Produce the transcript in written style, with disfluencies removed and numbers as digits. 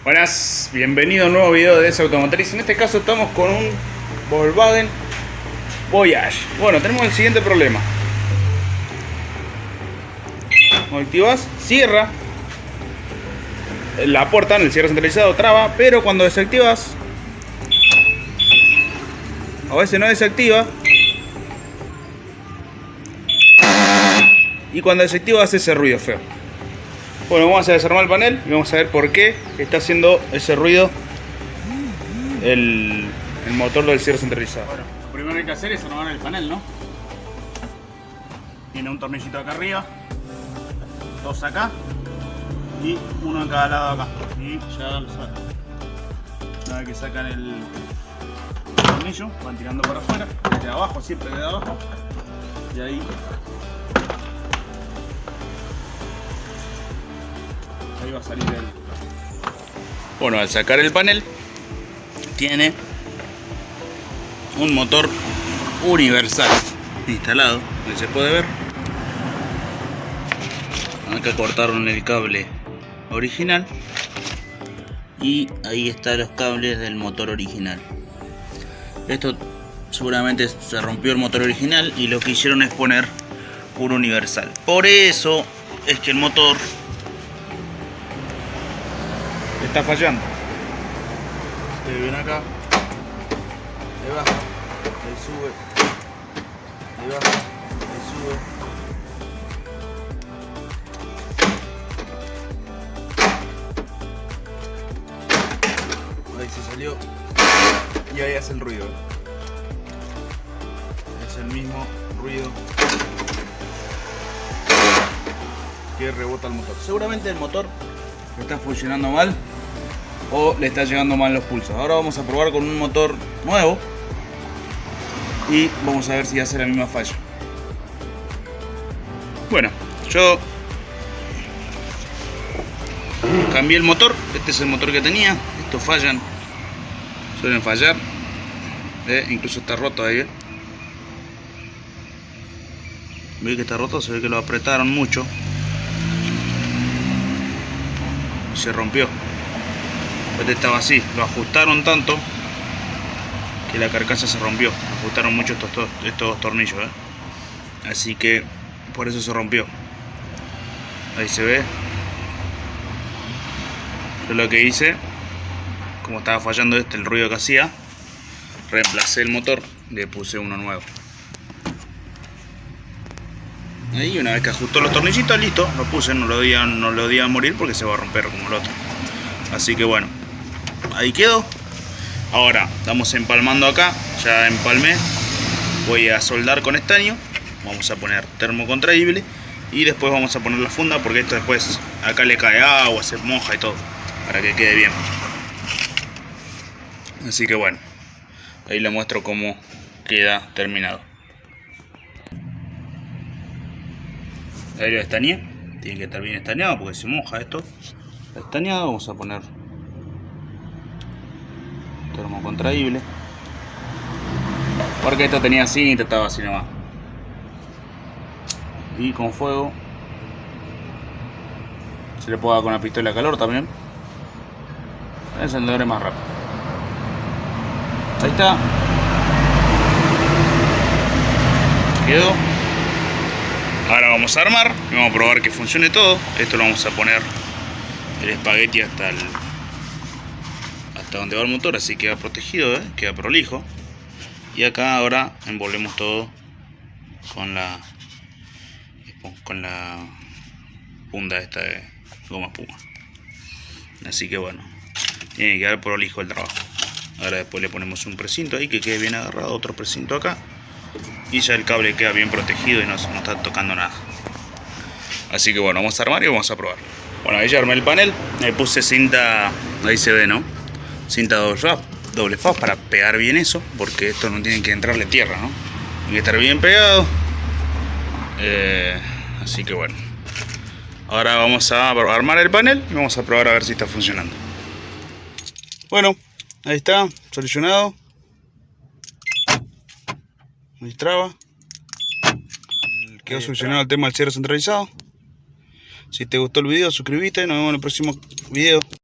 Buenas, bienvenido a un nuevo video de DS Automotriz. En este caso estamos con un Volkswagen Voyage. Bueno, tenemos el siguiente problema. Cuando activas, cierra la puerta en el cierre centralizado, traba, pero cuando desactivas, a veces no desactiva, y cuando desactiva hace ese ruido feo. Bueno, vamos a desarmar el panel y vamos a ver por qué está haciendo ese ruido el motor del cierre centralizado. Bueno, lo primero que hay que hacer es armar el panel, ¿no? Tiene un tornillito acá arriba, dos acá y uno en cada lado acá. Y ya lo sacan. Una vez que sacan el tornillo, van tirando por afuera, desde abajo, siempre desde abajo. Y ahí va a salir el... Bueno, al sacar el panel tiene un motor universal instalado, que se puede ver. Acá cortaron el cable original y ahí están los cables del motor original. Esto seguramente se rompió el motor original y lo que hicieron es poner un universal. Por eso es que el motor está fallando. Ustedes ven acá, ahí baja, ahí sube, ahí baja, ahí sube. Ahí se salió y ahí hace el ruido. Es el mismo ruido que rebota el motor. Seguramente el motor está funcionando mal o le está llegando mal los pulsos. Ahora vamos a probar con un motor nuevo y vamos a ver si hace la misma falla. Bueno, yo cambié el motor. Este es el motor que tenía. Estos fallan, suelen fallar. Incluso está roto ahí. ¿Ve que está roto? Se ve que lo apretaron mucho. Se rompió. Este estaba así, lo ajustaron tanto que la carcasa se rompió. Ajustaron mucho estos tornillos, así que por eso se rompió. Ahí se ve. Yo lo que hice, como estaba fallando el ruido que hacía, reemplacé el motor, le puse uno nuevo. Ahí, una vez que ajustó los tornillitos, listo, lo puse, no lo di a morir porque se va a romper como el otro. Así que bueno, ahí quedó. Ahora estamos empalmando acá, ya empalmé. Voy a soldar con estaño, vamos a poner termocontraíble y después vamos a poner la funda porque esto después acá le cae agua, se moja y todo, para que quede bien. Así que bueno, ahí le muestro cómo queda terminado. Ahí lo estañé, tiene que estar bien estañado porque se moja esto. Está estañado, vamos a poner termocontraíble. Porque esto tenía cinta, estaba así nomás. Y con fuego. Se le puede dar con una pistola de calor también. El encendedor es más rápido. Ahí está. Quedó. Ahora vamos a armar y vamos a probar que funcione todo. Esto lo vamos a poner el espagueti hasta donde va el motor, así queda protegido, queda prolijo. Y acá ahora envolvemos todo con la funda esta de goma espuma. Así que bueno, tiene que quedar prolijo el trabajo. Ahora después le ponemos un precinto ahí que quede bien agarrado, otro precinto acá. Y ya el cable queda bien protegido y no está tocando nada. Así que bueno, vamos a armar y vamos a probar. Bueno, ahí ya armé el panel. Le puse cinta, ahí se ve, ¿no? Cinta doble faz para pegar bien eso, porque esto no tiene que entrarle tierra, ¿no? Tiene que estar bien pegado. Así que bueno, ahora vamos a armar el panel y vamos a probar a ver si está funcionando. Bueno, ahí está, solucionado. Ahí traba. Quedó solucionado el tema del cierre centralizado. Si te gustó el video, suscríbete. Nos vemos en el próximo video.